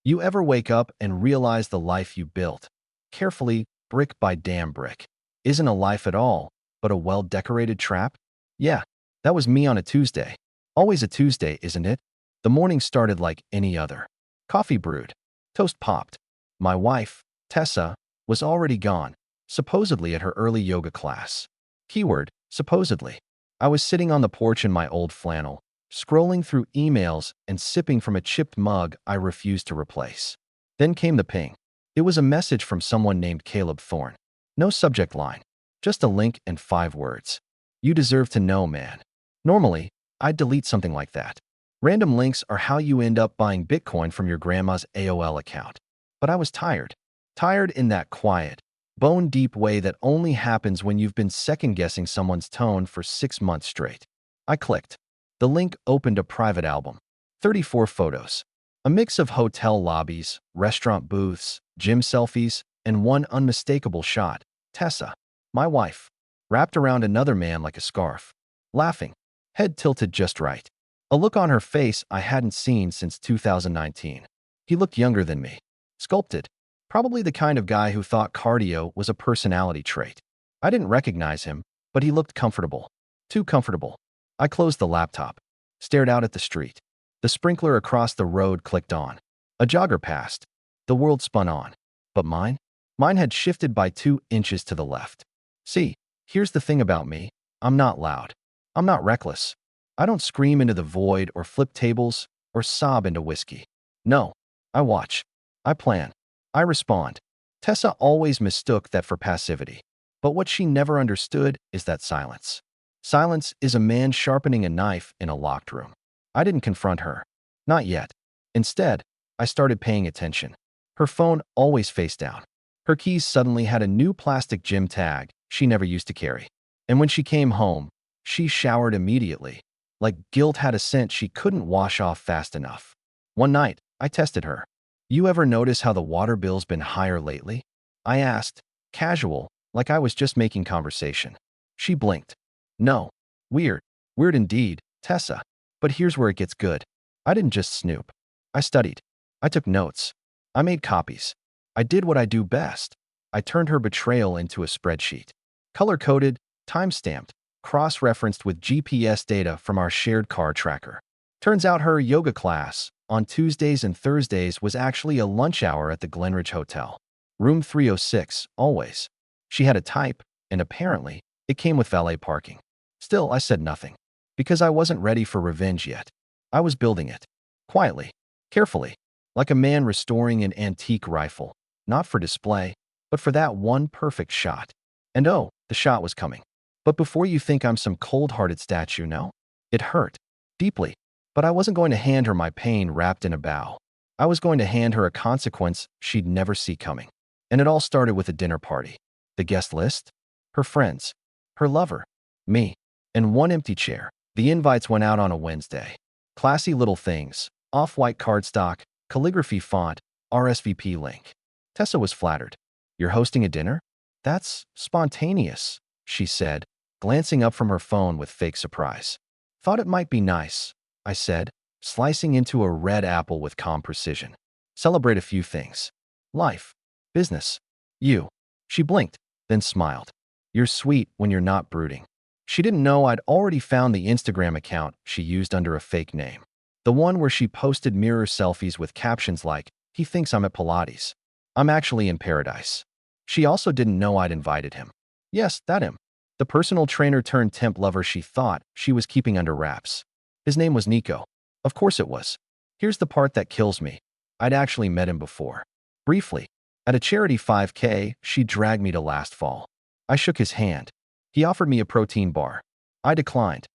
You ever wake up and realize the life you built, carefully, brick by damn brick, isn't a life at all, but a well-decorated trap? Yeah, that was me on a Tuesday. Always a Tuesday, isn't it? The morning started like any other. Coffee brewed. Toast popped. My wife, Tessa, was already gone, supposedly at her early yoga class. Keyword, supposedly. I was sitting on the porch in my old flannel, scrolling through emails and sipping from a chipped mug I refused to replace. Then came the ping. It was a message from someone named Caleb Thorne. No subject line, just a link and 5 words. You deserve to know, man. Normally, I'd delete something like that. Random links are how you end up buying Bitcoin from your grandma's AOL account. But I was tired. Tired in that quiet, bone-deep way that only happens when you've been second-guessing someone's tone for 6 months straight. I clicked. The link opened a private album. 34 photos. A mix of hotel lobbies, restaurant booths, gym selfies, and one unmistakable shot. Tessa, my wife, wrapped around another man like a scarf. Laughing. Head tilted just right. A look on her face I hadn't seen since 2019. He looked younger than me. Sculpted. Probably the kind of guy who thought cardio was a personality trait. I didn't recognize him, but he looked comfortable. Too comfortable. I closed the laptop, stared out at the street. The sprinkler across the road clicked on. A jogger passed. The world spun on. But mine? Mine had shifted by 2 inches to the left. See, here's the thing about me. I'm not loud. I'm not reckless. I don't scream into the void or flip tables or sob into whiskey. No, I watch. I plan. I respond. Tessa always mistook that for passivity. But what she never understood is that silence. Silence is a man sharpening a knife in a locked room. I didn't confront her. Not yet. Instead, I started paying attention. Her phone always face down. Her keys suddenly had a new plastic gym tag she never used to carry. And when she came home, she showered immediately, like guilt had a scent she couldn't wash off fast enough. One night, I tested her. You ever notice how the water bill's been higher lately? I asked, casual, like I was just making conversation. She blinked. No. Weird. Weird indeed, Tessa. But here's where it gets good. I didn't just snoop. I studied. I took notes. I made copies. I did what I do best. I turned her betrayal into a spreadsheet. Color-coded, time-stamped, cross-referenced with GPS data from our shared car tracker. Turns out her yoga class, on Tuesdays and Thursdays, was actually a lunch hour at the Glenridge Hotel. Room 306, always. She had a type, and apparently, it came with valet parking. Still, I said nothing. Because I wasn't ready for revenge yet. I was building it. Quietly. Carefully. Like a man restoring an antique rifle. Not for display, but for that one perfect shot. And oh, the shot was coming. But before you think I'm some cold-hearted statue, no? It hurt. Deeply. But I wasn't going to hand her my pain wrapped in a bow. I was going to hand her a consequence she'd never see coming. And it all started with a dinner party. The guest list? Her friends. Her lover. Me. And one empty chair. The invites went out on a Wednesday. Classy little things. Off-white cardstock, calligraphy font, RSVP link. Tessa was flattered. You're hosting a dinner? That's spontaneous, she said, glancing up from her phone with fake surprise. Thought it might be nice, I said, slicing into a red apple with calm precision. Celebrate a few things. Life. Business. You. She blinked, then smiled. You're sweet when you're not brooding. She didn't know I'd already found the Instagram account she used under a fake name. The one where she posted mirror selfies with captions like, he thinks I'm at Pilates. I'm actually in paradise. She also didn't know I'd invited him. Yes, that him. The personal trainer turned temp lover she thought she was keeping under wraps. His name was Nico. Of course it was. Here's the part that kills me. I'd actually met him before. Briefly. At a charity 5K she dragged me to last fall. I shook his hand. He offered me a protein bar. I declined.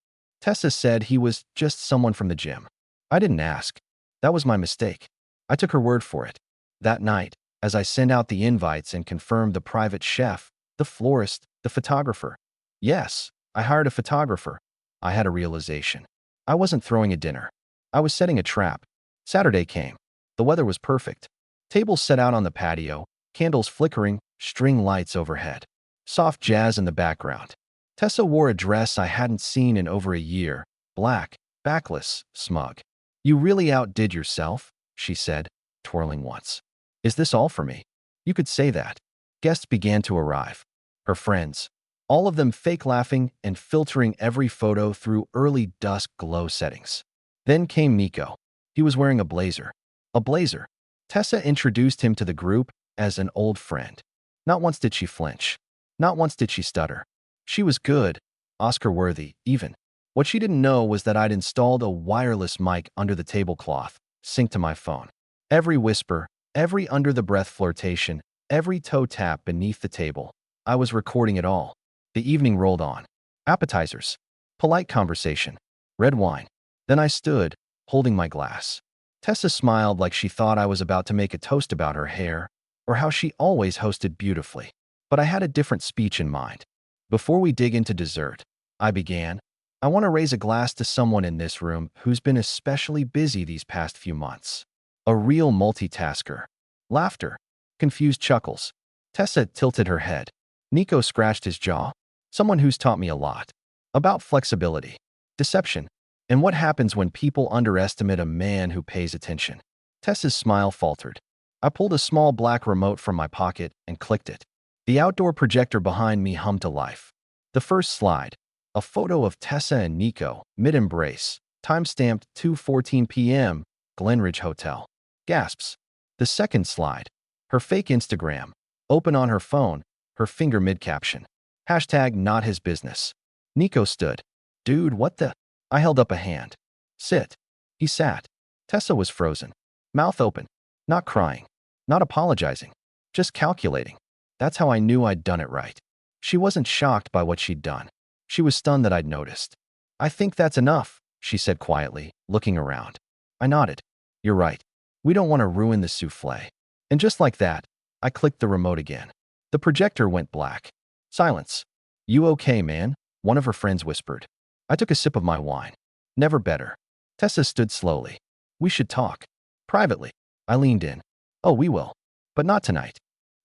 Tessa said he was just someone from the gym. I didn't ask. That was my mistake. I took her word for it. That night, as I sent out the invites and confirmed the private chef, the florist, the photographer. Yes, I hired a photographer. I had a realization. I wasn't throwing a dinner. I was setting a trap. Saturday came. The weather was perfect. Tables set out on the patio, candles flickering, string lights overhead. Soft jazz in the background. Tessa wore a dress I hadn't seen in over a year, black, backless, smug. You really outdid yourself, she said, twirling once. Is this all for me? You could say that. Guests began to arrive. Her friends. All of them fake laughing and filtering every photo through early dusk glow settings. Then came Nico. He was wearing a blazer. A blazer. Tessa introduced him to the group as an old friend. Not once did she flinch. Not once did she stutter. She was good, Oscar-worthy, even. What she didn't know was that I'd installed a wireless mic under the tablecloth, synced to my phone. Every whisper, every under-the-breath flirtation, every toe tap beneath the table. I was recording it all. The evening rolled on. Appetizers. Polite conversation. Red wine. Then I stood, holding my glass. Tessa smiled like she thought I was about to make a toast about her hair, or how she always hosted beautifully. But I had a different speech in mind. Before we dig into dessert, I began, I want to raise a glass to someone in this room who's been especially busy these past few months. A real multitasker. Laughter. Confused chuckles. Tessa tilted her head. Nico scratched his jaw. Someone who's taught me a lot. About flexibility. Deception. And what happens when people underestimate a man who pays attention. Tessa's smile faltered. I pulled a small black remote from my pocket and clicked it. The outdoor projector behind me hummed to life. The first slide. A photo of Tessa and Nico, mid-embrace. Time-stamped 2:14 p.m., Glenridge Hotel. Gasps. The second slide. Her fake Instagram. Open on her phone, her finger mid-caption. Hashtag not his business. Nico stood. Dude, what the? I held up a hand. Sit. He sat. Tessa was frozen. Mouth open. Not crying. Not apologizing. Just calculating. That's how I knew I'd done it right. She wasn't shocked by what she'd done. She was stunned that I'd noticed. I think that's enough, she said quietly, looking around. I nodded. You're right. We don't want to ruin the souffle. And just like that, I clicked the remote again. The projector went black. Silence. You okay, man? One of her friends whispered. I took a sip of my wine. Never better. Tessa stood slowly. We should talk. Privately. I leaned in. Oh, we will. But not tonight.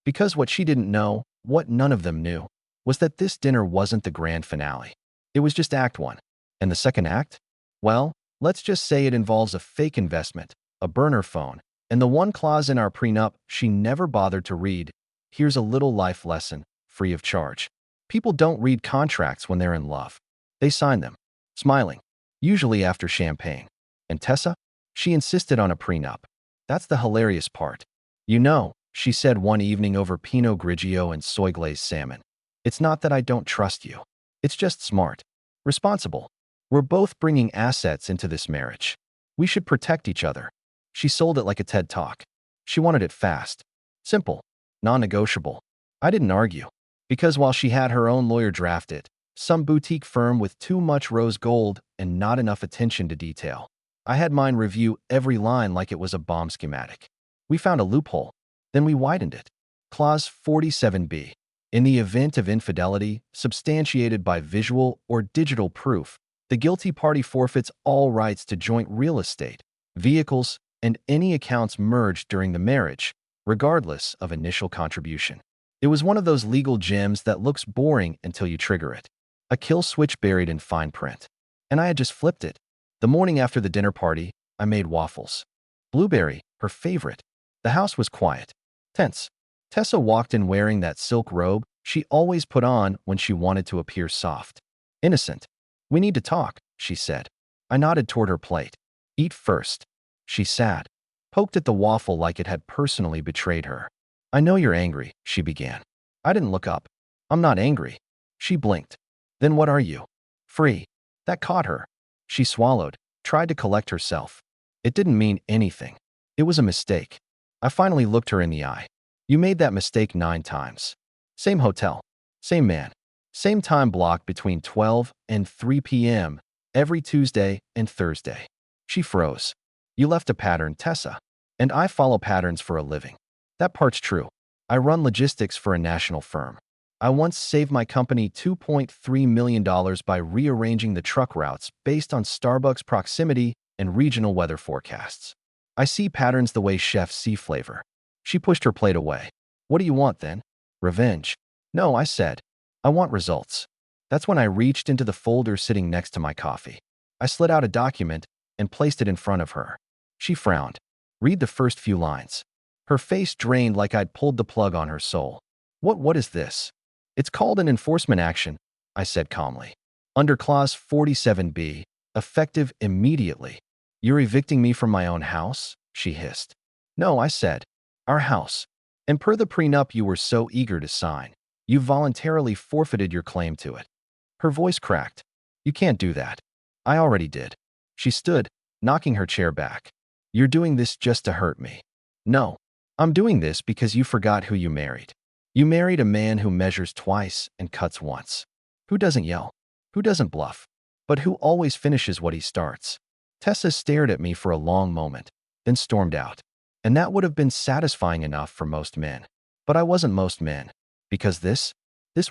Because what she didn't know, what none of them knew, was that this dinner wasn't the grand finale. It was just act one. And the second act? Well, let's just say it involves a fake investment, a burner phone, and the one clause in our prenup she never bothered to read. Here's a little life lesson, free of charge. People don't read contracts when they're in love. They sign them, smiling, usually after champagne. And Tessa? She insisted on a prenup. That's the hilarious part. You know, she said one evening over Pinot Grigio and soy-glazed salmon. It's not that I don't trust you. It's just smart. Responsible. We're both bringing assets into this marriage. We should protect each other. She sold it like a TED Talk. She wanted it fast. Simple. Non-negotiable. I didn't argue. Because while she had her own lawyer draft it, some boutique firm with too much rose gold and not enough attention to detail, I had mine review every line like it was a bomb schematic. We found a loophole. Then we widened it. Clause 47B. In the event of infidelity, substantiated by visual or digital proof, the guilty party forfeits all rights to joint real estate, vehicles, and any accounts merged during the marriage, regardless of initial contribution. It was one of those legal gems that looks boring until you trigger it. A kill switch buried in fine print. And I had just flipped it. The morning after the dinner party, I made waffles. Blueberry, her favorite. The house was quiet. Tense. Tessa walked in wearing that silk robe she always put on when she wanted to appear soft. Innocent. We need to talk, she said. I nodded toward her plate. Eat first. She sat, poked at the waffle like it had personally betrayed her. I know you're angry, she began. I didn't look up. I'm not angry. She blinked. Then what are you? Free. That caught her. She swallowed, tried to collect herself. It didn't mean anything. It was a mistake. I finally looked her in the eye. You made that mistake 9 times. Same hotel. Same man. Same time block between 12 and 3 p.m. every Tuesday and Thursday. She froze. You left a pattern, Tessa. And I follow patterns for a living. That part's true. I run logistics for a national firm. I once saved my company $2.3 million by rearranging the truck routes based on Starbucks proximity and regional weather forecasts. I see patterns the way chefs see flavor. She pushed her plate away. What do you want then? Revenge. No, I said. I want results. That's when I reached into the folder sitting next to my coffee. I slid out a document and placed it in front of her. She frowned. Read the first few lines. Her face drained like I'd pulled the plug on her soul. What is this? It's called an enforcement action, I said calmly. Under Clause 47B, effective immediately. You're evicting me from my own house? She hissed. No, I said. Our house. And per the prenup you were so eager to sign, you voluntarily forfeited your claim to it. Her voice cracked. You can't do that. I already did. She stood, knocking her chair back. You're doing this just to hurt me. No, I'm doing this because you forgot who you married. You married a man who measures twice and cuts once. Who doesn't yell? Who doesn't bluff? But who always finishes what he starts? Tessa stared at me for a long moment, then stormed out. And that would have been satisfying enough for most men. But I wasn't most men. Because this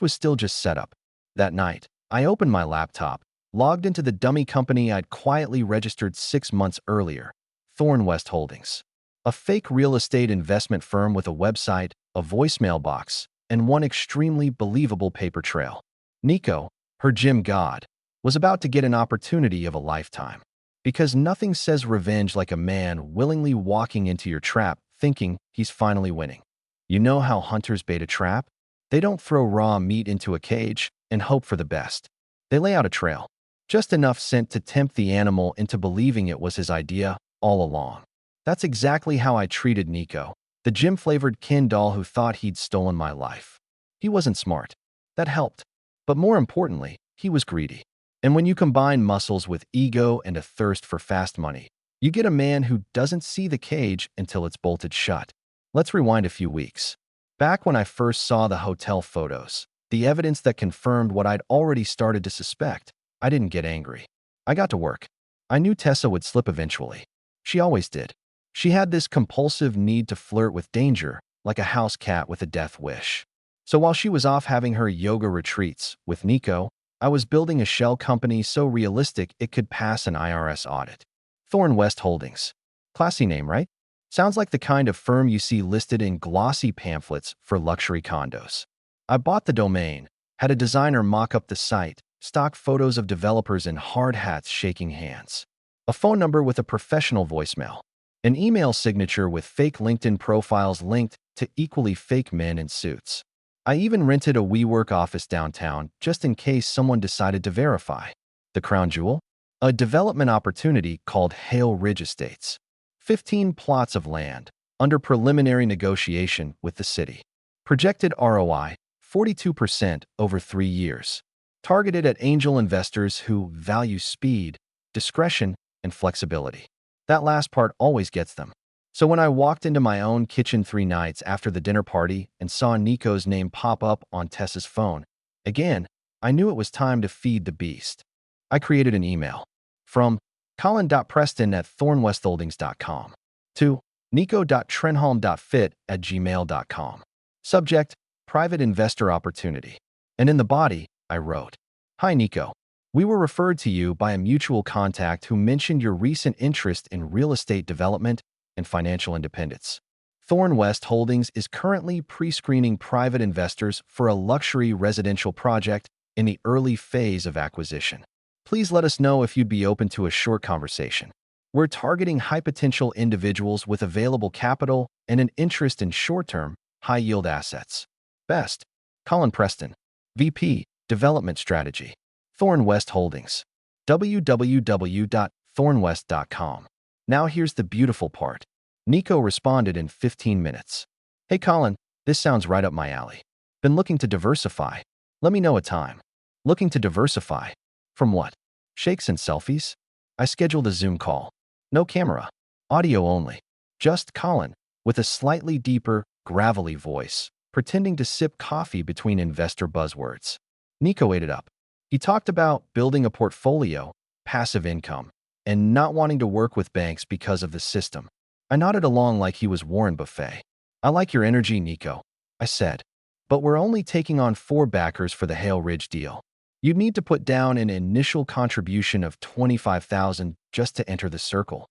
was still just setup. That night, I opened my laptop, logged into the dummy company I'd quietly registered 6 months earlier, Thorn West Holdings. A fake real estate investment firm with a website, a voicemail box, and one extremely believable paper trail. Nico, her gym god, was about to get an opportunity of a lifetime. Because nothing says revenge like a man willingly walking into your trap thinking he's finally winning. You know how hunters bait a trap? They don't throw raw meat into a cage and hope for the best. They lay out a trail, just enough scent to tempt the animal into believing it was his idea all along. That's exactly how I treated Nico, the gym-flavored Ken doll who thought he'd stolen my life. He wasn't smart. That helped. But more importantly, he was greedy. And when you combine muscles with ego and a thirst for fast money, you get a man who doesn't see the cage until it's bolted shut. Let's rewind a few weeks. Back when I first saw the hotel photos, the evidence that confirmed what I'd already started to suspect, I didn't get angry. I got to work. I knew Tessa would slip eventually. She always did. She had this compulsive need to flirt with danger, like a house cat with a death wish. So while she was off having her yoga retreats with Nico, I was building a shell company so realistic it could pass an IRS audit. Thorn West Holdings. Classy name, right? Sounds like the kind of firm you see listed in glossy pamphlets for luxury condos. I bought the domain, had a designer mock up the site, stock photos of developers in hard hats shaking hands, a phone number with a professional voicemail, an email signature with fake LinkedIn profiles linked to equally fake men in suits. I even rented a WeWork office downtown just in case someone decided to verify. The crown jewel? A development opportunity called Hale Ridge Estates. 15 plots of land, under preliminary negotiation with the city. Projected ROI, 42% over 3 years. Targeted at angel investors who value speed, discretion, and flexibility. That last part always gets them. So when I walked into my own kitchen 3 nights after the dinner party and saw Nico's name pop up on Tessa's phone, again, I knew it was time to feed the beast. I created an email. From colin.preston@thornwestholdings.com to nico.trenholm.fit@gmail.com. Subject, private investor opportunity. And in the body, I wrote, Hi Nico. We were referred to you by a mutual contact who mentioned your recent interest in real estate development and financial independence. Thorn West Holdings is currently pre-screening private investors for a luxury residential project in the early phase of acquisition. Please let us know if you'd be open to a short conversation. We're targeting high-potential individuals with available capital and an interest in short-term, high-yield assets. Best, Colin Preston, VP, Development Strategy, Thorn West Holdings, www.thornwest.com. Now here's the beautiful part. Nico responded in 15 minutes. Hey Colin, this sounds right up my alley. Been looking to diversify. Let me know a time. Looking to diversify. From what? Shakes and selfies? I scheduled a Zoom call. No camera. Audio only. Just Colin, with a slightly deeper, gravelly voice, pretending to sip coffee between investor buzzwords. Nico ate it up. He talked about building a portfolio, passive income, and not wanting to work with banks because of the system. I nodded along like he was Warren Buffett. I like your energy, Nico, I said. But we're only taking on 4 backers for the Hale Ridge deal. You'd need to put down an initial contribution of $25,000 just to enter the circle.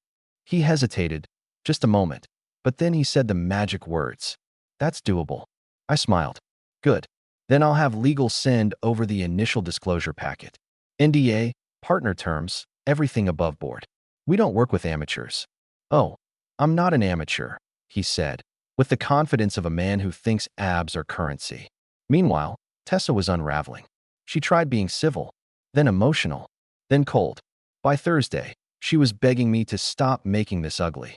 He hesitated, just a moment, but then he said the magic words. That's doable. I smiled. Good. Then I'll have legal send over the initial disclosure packet. NDA, partner terms, everything above board. We don't work with amateurs. Oh, I'm not an amateur, he said, with the confidence of a man who thinks abs are currency. Meanwhile, Tessa was unraveling. She tried being civil, then emotional, then cold. By Thursday, she was begging me to stop making this ugly.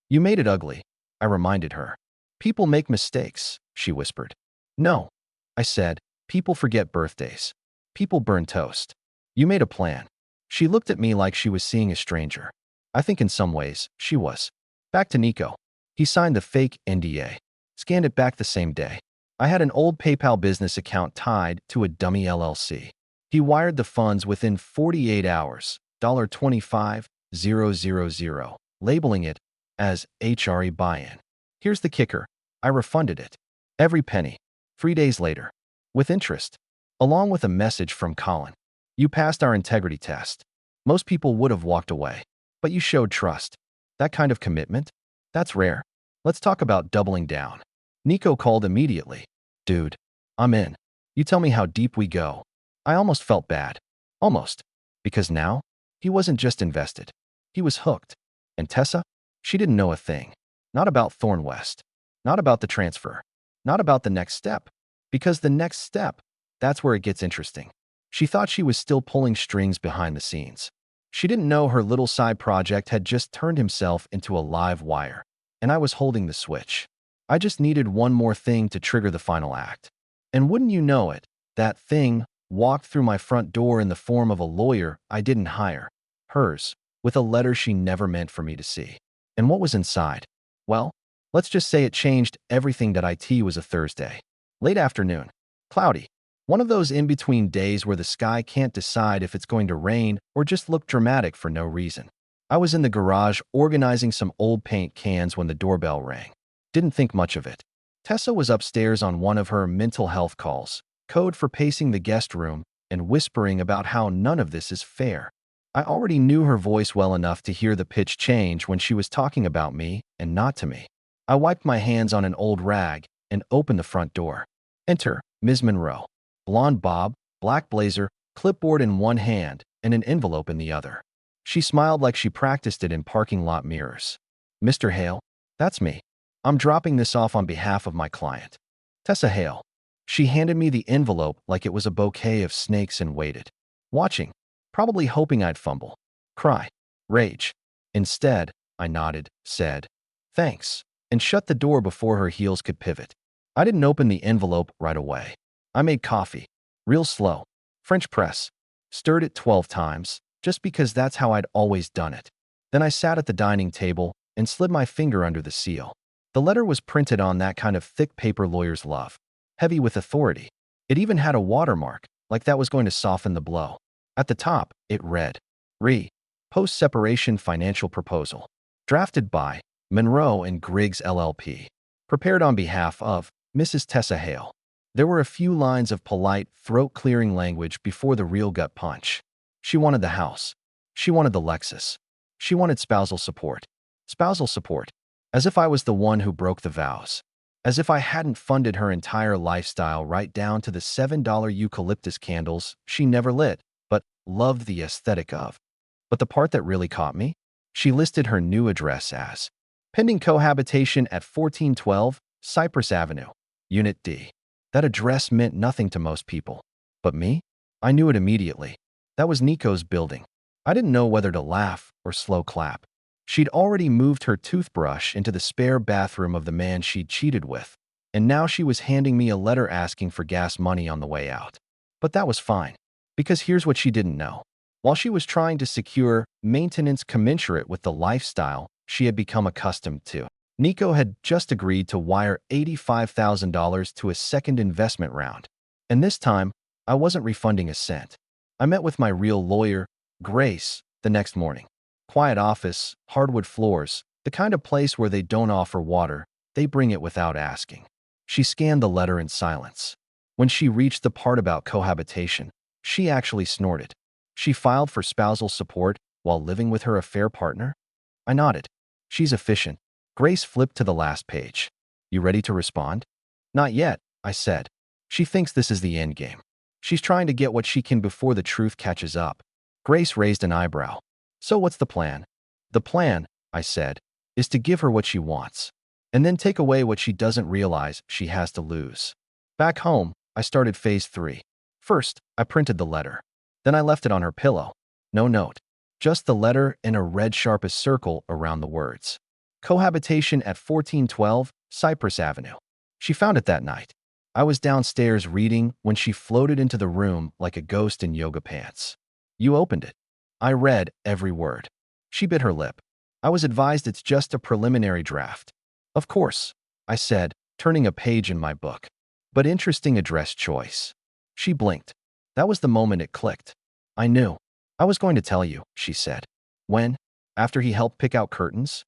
You made it ugly, I reminded her. People make mistakes, she whispered. No, I said, people forget birthdays. People burn toast. You made a plan. She looked at me like she was seeing a stranger. I think in some ways, she was. Back to Nico. He signed the fake NDA, scanned it back the same day. I had an old PayPal business account tied to a dummy LLC. He wired the funds within 48 hours, $25,000, labeling it as HRE buy-in. Here's the kicker. I refunded it. Every penny. 3 days later. With interest. Along with a message from Colin. You passed our integrity test. Most people would have walked away. But you showed trust. That kind of commitment? That's rare. Let's talk about doubling down. Nico called immediately. Dude, I'm in. You tell me how deep we go. I almost felt bad. Almost. Because now, he wasn't just invested. He was hooked. And Tessa? She didn't know a thing. Not about Thorn West. Not about the transfer. Not about the next step. Because the next step, that's where it gets interesting. She thought she was still pulling strings behind the scenes. She didn't know her little side project had just turned himself into a live wire. And I was holding the switch. I just needed one more thing to trigger the final act. And wouldn't you know it, that thing walked through my front door in the form of a lawyer I didn't hire. Hers, with a letter she never meant for me to see. And what was inside? Well, let's just say it changed everything. That IT was a Thursday. Late afternoon. Cloudy. One of those in-between days where the sky can't decide if it's going to rain or just look dramatic for no reason. I was in the garage organizing some old paint cans when the doorbell rang. Didn't think much of it. Tessa was upstairs on one of her mental health calls, code for pacing the guest room and whispering about how none of this is fair. I already knew her voice well enough to hear the pitch change when she was talking about me and not to me. I wiped my hands on an old rag and opened the front door. Enter Ms. Monroe. Blonde bob, black blazer, clipboard in one hand, and an envelope in the other. She smiled like she practiced it in parking lot mirrors. Mr. Hale, that's me. I'm dropping this off on behalf of my client. Tessa Hale. She handed me the envelope like it was a bouquet of snakes and waited. Watching, probably hoping I'd fumble, cry, rage. Instead, I nodded, said, thanks, and shut the door before her heels could pivot. I didn't open the envelope right away. I made coffee, real slow, French press, stirred it 12 times, just because that's how I'd always done it. Then I sat at the dining table and slid my finger under the seal. The letter was printed on that kind of thick paper lawyers love, heavy with authority. It even had a watermark, like that was going to soften the blow. At the top, it read, Post-separation financial proposal. Drafted by Monroe and Griggs LLP. Prepared on behalf of Mrs. Tessa Hale. There were a few lines of polite, throat-clearing language before the real gut punch. She wanted the house. She wanted the Lexus. She wanted spousal support. Spousal support. As if I was the one who broke the vows. As if I hadn't funded her entire lifestyle right down to the $7 eucalyptus candles she never lit, but loved the aesthetic of. But the part that really caught me? She listed her new address as pending cohabitation at 1412 Cypress Avenue, Unit D. That address meant nothing to most people. But me? I knew it immediately. That was Nico's building. I didn't know whether to laugh or slow clap. She'd already moved her toothbrush into the spare bathroom of the man she'd cheated with, and now she was handing me a letter asking for gas money on the way out. But that was fine, because here's what she didn't know. While she was trying to secure maintenance commensurate with the lifestyle she had become accustomed to, Nico had just agreed to wire $85,000 to a second investment round. And this time, I wasn't refunding a cent. I met with my real lawyer, Grace, the next morning. Quiet office, hardwood floors, the kind of place where they don't offer water, they bring it without asking. She scanned the letter in silence. When she reached the part about cohabitation, she actually snorted. She filed for spousal support while living with her affair partner? I nodded. She's efficient. Grace flipped to the last page. You ready to respond? Not yet, I said. She thinks this is the end game. She's trying to get what she can before the truth catches up. Grace raised an eyebrow. So what's the plan? The plan, I said, is to give her what she wants, and then take away what she doesn't realize she has to lose. Back home, I started phase 3. First, I printed the letter. Then I left it on her pillow. No note. Just the letter and a red sharpest circle around the words. Cohabitation at 1412 Cypress Avenue. She found it that night. I was downstairs reading when she floated into the room like a ghost in yoga pants. You opened it. I read every word. She bit her lip. I was advised it's just a preliminary draft. Of course, I said, turning a page in my book. But interesting address choice. She blinked. That was the moment it clicked. I knew. I was going to tell you, she said. When? After he helped pick out curtains?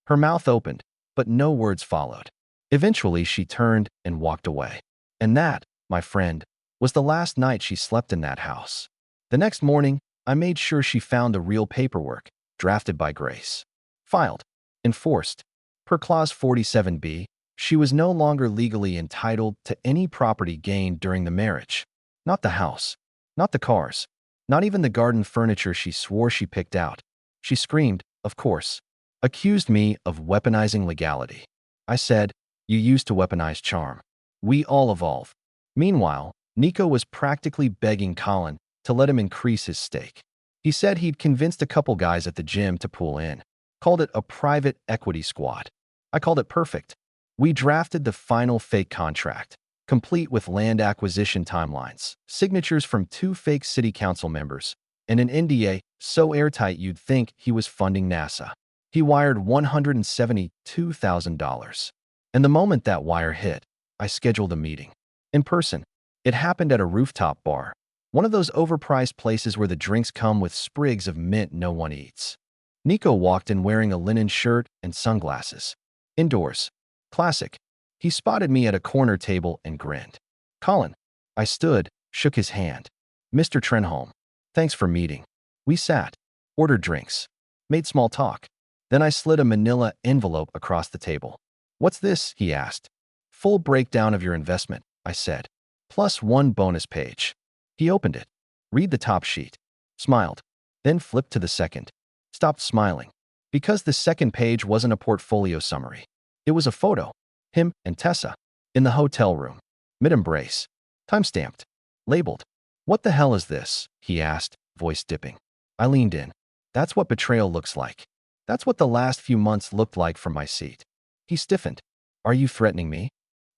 Her mouth opened, but no words followed. Eventually, she turned and walked away. And that, my friend, was the last night she slept in that house. The next morning, I made sure she found the real paperwork, drafted by Grace. Filed. Enforced. Per Clause 47B, she was no longer legally entitled to any property gained during the marriage. Not the house. Not the cars. Not even the garden furniture she swore she picked out. She screamed, of course. Accused me of weaponizing legality. I said, you used to weaponize charm. We all evolve. Meanwhile, Nico was practically begging Colin to let him increase his stake. He said he'd convinced a couple guys at the gym to pull in. Called it a private equity squad. I called it perfect. We drafted the final fake contract, complete with land acquisition timelines, signatures from 2 fake city council members, and an NDA so airtight you'd think he was funding NASA. He wired $172,000. And the moment that wire hit, I scheduled a meeting. In person. It happened at a rooftop bar, one of those overpriced places where the drinks come with sprigs of mint no one eats. Nico walked in wearing a linen shirt and sunglasses. Indoors. Classic. He spotted me at a corner table and grinned. Colin. I stood, shook his hand. Mr. Trenholm. Thanks for meeting. We sat, ordered drinks, made small talk. Then I slid a manila envelope across the table. What's this? He asked. Full breakdown of your investment, I said. Plus 1 bonus page. He opened it. Read the top sheet. Smiled. Then flipped to the second. Stopped smiling. Because the second page wasn't a portfolio summary. It was a photo. Him and Tessa. In the hotel room. Mid-embrace. Time-stamped. Labeled. What the hell is this? He asked, voice dipping. I leaned in. That's what betrayal looks like. That's what the last few months looked like from my seat. He stiffened. Are you threatening me?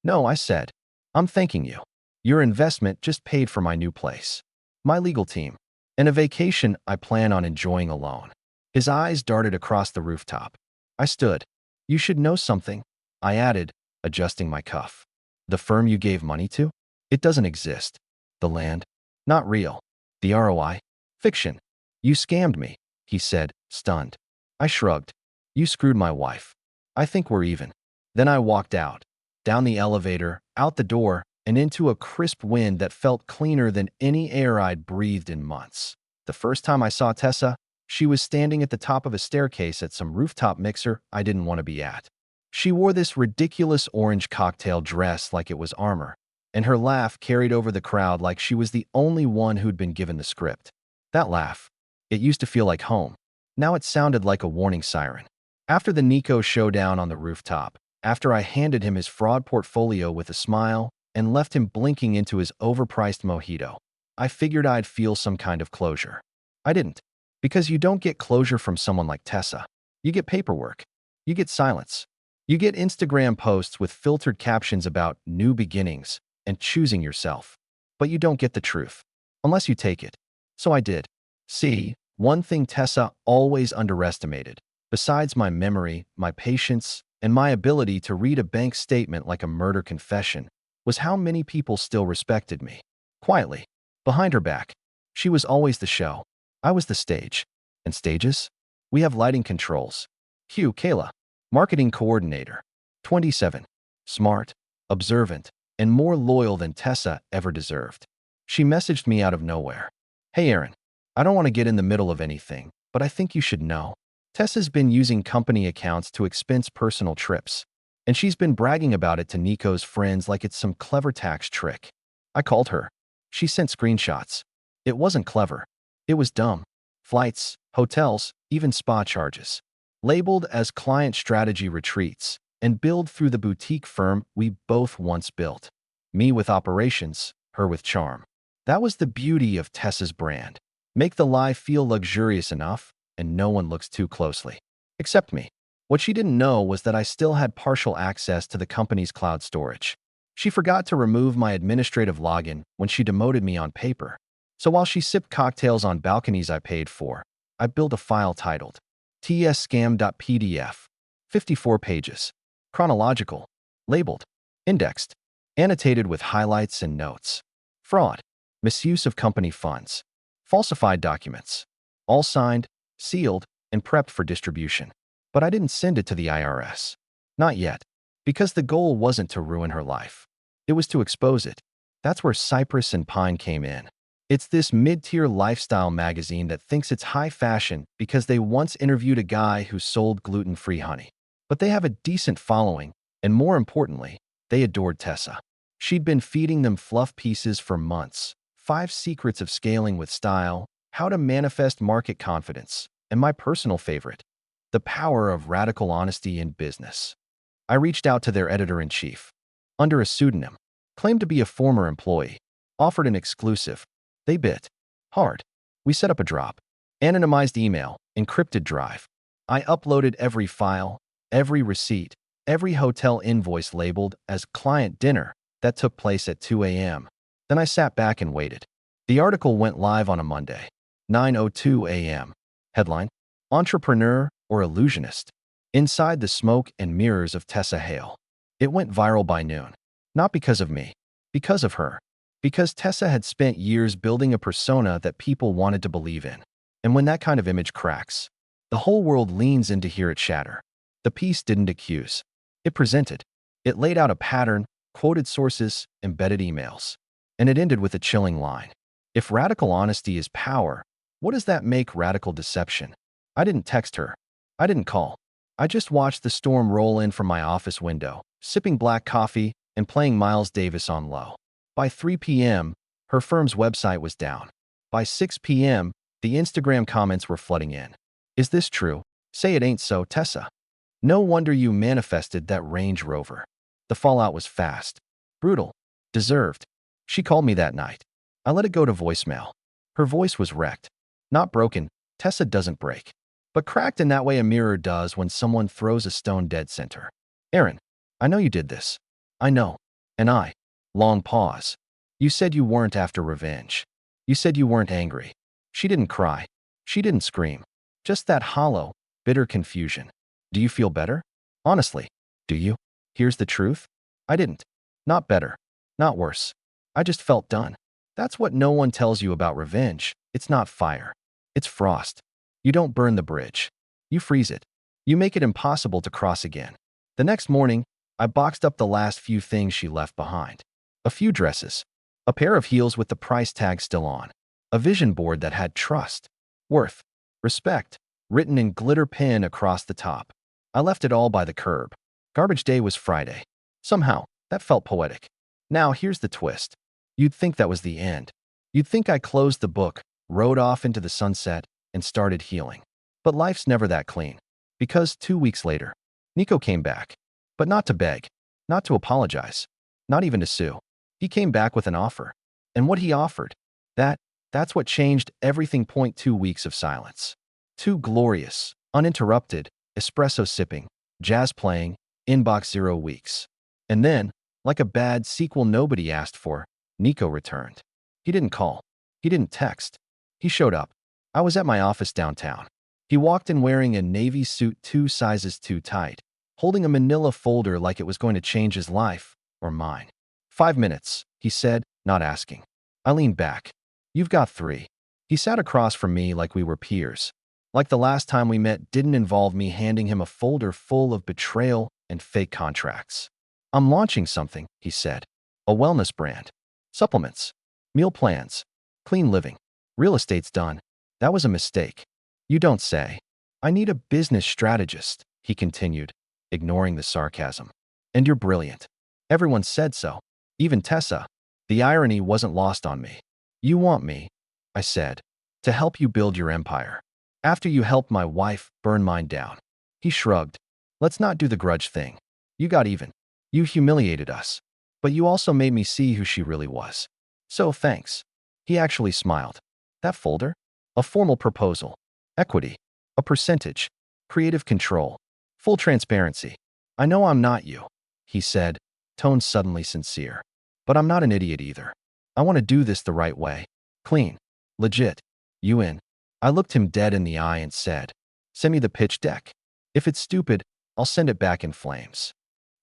No, I said. I'm thanking you. Your investment just paid for my new place, my legal team, and a vacation I plan on enjoying alone. His eyes darted across the rooftop. I stood. You should know something, I added, adjusting my cuff. The firm you gave money to? It doesn't exist. The land? Not real. The ROI? Fiction. You scammed me, he said, stunned. I shrugged. You screwed my wife. I think we're even. Then I walked out, down the elevator, out the door, and into a crisp wind that felt cleaner than any air I'd breathed in months. The first time I saw Tessa, she was standing at the top of a staircase at some rooftop mixer I didn't want to be at. She wore this ridiculous orange cocktail dress like it was armor, and her laugh carried over the crowd like she was the only one who'd been given the script. That laugh. It used to feel like home. Now it sounded like a warning siren. After the Nico showdown on the rooftop, after I handed him his fraud portfolio with a smile and left him blinking into his overpriced mojito, I figured I'd feel some kind of closure. I didn't. Because you don't get closure from someone like Tessa. You get paperwork. You get silence. You get Instagram posts with filtered captions about new beginnings and choosing yourself. But you don't get the truth. Unless you take it. So I did. See, one thing Tessa always underestimated, besides my memory, my patience, and my ability to read a bank statement like a murder confession, was how many people still respected me. Quietly. Behind her back. She was always the show. I was the stage. And stages? We have lighting controls. Hugh Kayla. Marketing coordinator. 27. Smart, observant, and more loyal than Tessa ever deserved. She messaged me out of nowhere. Hey Aaron, I don't want to get in the middle of anything, but I think you should know. Tessa's been using company accounts to expense personal trips, and she's been bragging about it to Nico's friends like it's some clever tax trick. I called her. She sent screenshots. It wasn't clever. It was dumb. Flights, hotels, even spa charges. labeled as client strategy retreats, and build through the boutique firm we both once built. Me with operations, her with charm. That was the beauty of Tessa's brand. Make the lie feel luxurious enough, and no one looks too closely. Except me. What she didn't know was that I still had partial access to the company's cloud storage. She forgot to remove my administrative login when she demoted me on paper. So while she sipped cocktails on balconies I paid for, I built a file titled tsscam.pdf, 54 pages, chronological, labeled, indexed, annotated with highlights and notes. Fraud, misuse of company funds, falsified documents, all signed, sealed, and prepped for distribution. But I didn't send it to the IRS. Not yet, because the goal wasn't to ruin her life. It was to expose it. That's where Cypress and Pine came in. It's this mid-tier lifestyle magazine that thinks it's high fashion because they once interviewed a guy who sold gluten-free honey. But they have a decent following, and more importantly, they adored Tessa. She'd been feeding them fluff pieces for months. 5 secrets of scaling with style, how to manifest market confidence, and my personal favorite, the power of radical honesty in business. I reached out to their editor-in-chief, under a pseudonym, claimed to be a former employee, offered an exclusive. They bit hard. We set up a drop, anonymized email, encrypted drive. I uploaded every file, every receipt, every hotel invoice labeled as client dinner that took place at 2 a.m. Then I sat back and waited. The article went live on a Monday, 9:02 a.m. Headline: Entrepreneur or Illusionist? Inside the smoke and mirrors of Tessa Hale. It went viral by noon. Not because of me, because of her. Because Tessa had spent years building a persona that people wanted to believe in. And when that kind of image cracks, the whole world leans in to hear it shatter. The piece didn't accuse. It presented. It laid out a pattern, quoted sources, embedded emails. And it ended with a chilling line. If radical honesty is power, what does that make radical deception? I didn't text her. I didn't call. I just watched the storm roll in from my office window, sipping black coffee and playing Miles Davis on low. By 3 p.m., her firm's website was down. By 6 p.m., the Instagram comments were flooding in. Is this true? Say it ain't so, Tessa. No wonder you manifested that Range Rover. The fallout was fast, brutal, deserved. She called me that night. I let it go to voicemail. Her voice was wrecked. Not broken. Tessa doesn't break. But cracked in that way a mirror does when someone throws a stone dead center. Aaron, I know you did this. I know. And I. Long pause. You said you weren't after revenge. You said you weren't angry. She didn't cry. She didn't scream. Just that hollow, bitter confusion. Do you feel better? Honestly, do you? Here's the truth. I didn't. Not better. Not worse. I just felt done. That's what no one tells you about revenge. It's not fire. It's frost. You don't burn the bridge. You freeze it. You make it impossible to cross again. The next morning, I boxed up the last few things she left behind. A few dresses. A pair of heels with the price tag still on. A vision board that had trust, worth, respect, written in glitter pen across the top. I left it all by the curb. Garbage day was Friday. Somehow, that felt poetic. Now here's the twist. You'd think that was the end. You'd think I closed the book, rode off into the sunset, and started healing. But life's never that clean. Because 2 weeks later, Nico came back. But not to beg, not to apologize, not even to sue. He came back with an offer. And what he offered, that's what changed everything. 2 weeks of silence. 2 glorious, uninterrupted, espresso sipping, jazz playing, inbox 0 weeks. And then, like a bad sequel nobody asked for, Nico returned. He didn't call. He didn't text. He showed up. I was at my office downtown. He walked in wearing a navy suit 2 sizes too tight, holding a manila folder like it was going to change his life, or mine. 5 minutes, he said, not asking. I leaned back. You've got 3. He sat across from me like we were peers. Like the last time we met didn't involve me handing him a folder full of betrayal and fake contracts. I'm launching something, he said. A wellness brand. Supplements. Meal plans. Clean living. Real estate's done. That was a mistake. You don't say. I need a business strategist, he continued, ignoring the sarcasm. And you're brilliant. Everyone said so. Even Tessa. The irony wasn't lost on me. You want me, I said, to help you build your empire. After you helped my wife burn mine down. He shrugged. Let's not do the grudge thing. You got even. You humiliated us. But you also made me see who she really was. So thanks. He actually smiled. That folder? A formal proposal. Equity. A percentage. Creative control. Full transparency. I know I'm not you, he said, tone suddenly sincere. But I'm not an idiot either. I want to do this the right way. Clean. Legit. You in? I looked him dead in the eye and said, send me the pitch deck. If it's stupid, I'll send it back in flames.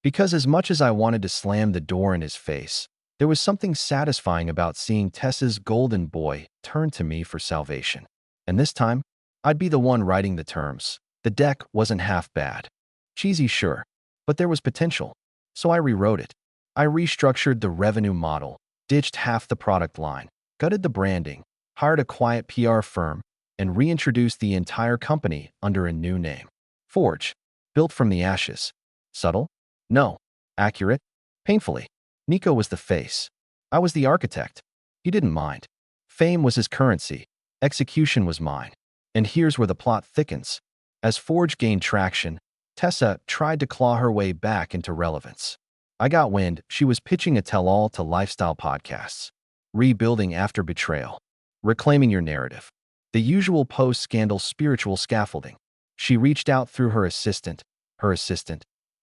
Because as much as I wanted to slam the door in his face, there was something satisfying about seeing Tessa's golden boy turn to me for salvation. And this time, I'd be the one writing the terms. The deck wasn't half bad. Cheesy, sure, but there was potential. So I rewrote it. I restructured the revenue model, ditched half the product line, gutted the branding, hired a quiet PR firm, and reintroduced the entire company under a new name. Forge. Built from the ashes. Subtle? No. Accurate? Painfully. Nico was the face. I was the architect. He didn't mind. Fame was his currency. Execution was mine. And here's where the plot thickens. As Forge gained traction, Tessa tried to claw her way back into relevance. I got wind she was pitching a tell-all to lifestyle podcasts. Rebuilding after betrayal. Reclaiming your narrative. The usual post-scandal spiritual scaffolding. She reached out through her assistant,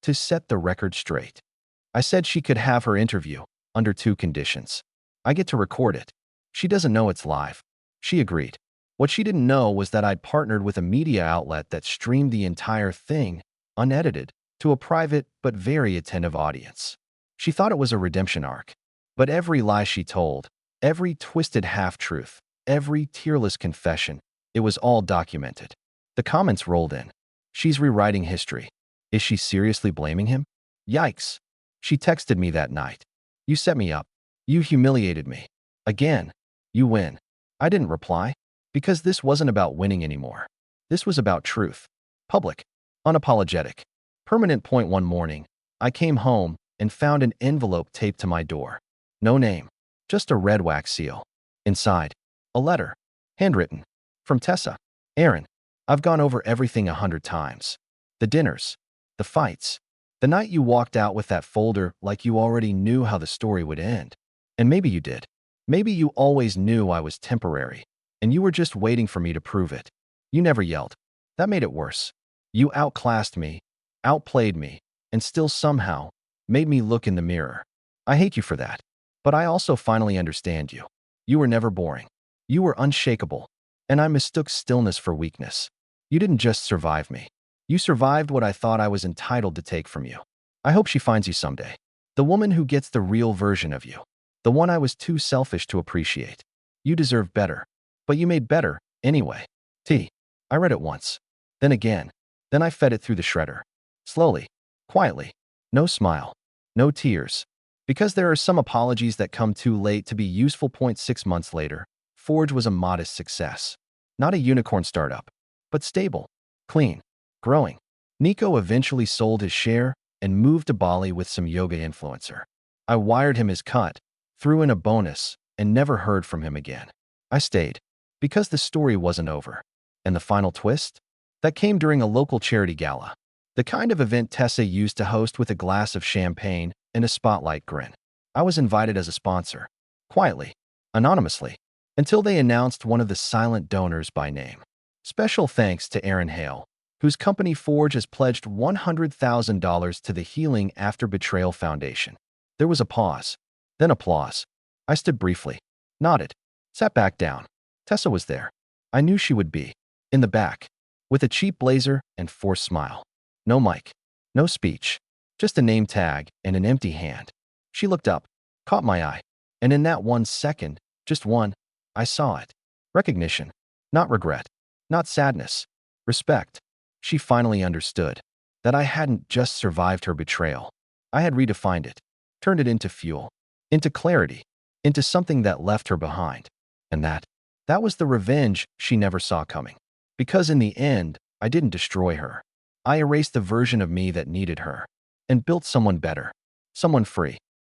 to set the record straight. I said she could have her interview, under 2 conditions. I get to record it. She doesn't know it's live. She agreed. What she didn't know was that I'd partnered with a media outlet that streamed the entire thing, unedited, to a private but very attentive audience. She thought it was a redemption arc. But every lie she told, every twisted half-truth, every tearless confession, it was all documented. The comments rolled in. She's rewriting history. Is she seriously blaming him? Yikes. She texted me that night. You set me up. You humiliated me. Again. You win. I didn't reply. Because this wasn't about winning anymore. This was about truth. Public. Unapologetic. Permanent. Point. One morning, I came home and found an envelope taped to my door. No name. Just a red wax seal. Inside, a letter. Handwritten. From Tessa. Aaron, I've gone over everything 100 times. The dinners. The fights. The night you walked out with that folder like you already knew how the story would end. And maybe you did. Maybe you always knew I was temporary, and you were just waiting for me to prove it. You never yelled. That made it worse. You outclassed me, outplayed me, and still somehow made me look in the mirror. I hate you for that. But I also finally understand you. You were never boring. You were unshakable. And I mistook stillness for weakness. You didn't just survive me. You survived what I thought I was entitled to take from you. I hope she finds you someday. The woman who gets the real version of you. The one I was too selfish to appreciate. You deserve better. But you made better, anyway. I read it once. Then again. Then I fed it through the shredder. Slowly. Quietly. No smile. No tears. Because there are some apologies that come too late to be useful. 6 months later, Forge was a modest success. Not a unicorn startup, but stable, clean, growing. Nico eventually sold his share and moved to Bali with some yoga influencer. I wired him his cut, threw in a bonus, and never heard from him again. I stayed, because the story wasn't over. And the final twist? That came during a local charity gala. The kind of event Tessa used to host with a glass of champagne and a spotlight grin. I was invited as a sponsor. Quietly. Anonymously. Until they announced one of the silent donors by name. Special thanks to Aaron Hale, whose company Forge has pledged $100,000 to the Healing After Betrayal Foundation. There was a pause. Then applause. I stood briefly. Nodded. Sat back down. Tessa was there. I knew she would be. In the back. With a cheap blazer and forced smile. No mic. No speech. Just a name tag and an empty hand. She looked up. Caught my eye. And in that 1 second, just one, I saw it. Recognition. Not regret. Not sadness. Respect. She finally understood. That I hadn't just survived her betrayal. I had redefined it. Turned it into fuel. Into clarity. Into something that left her behind. And that was the revenge she never saw coming. Because in the end, I didn't destroy her. I erased the version of me that needed her. And built someone better. Someone free.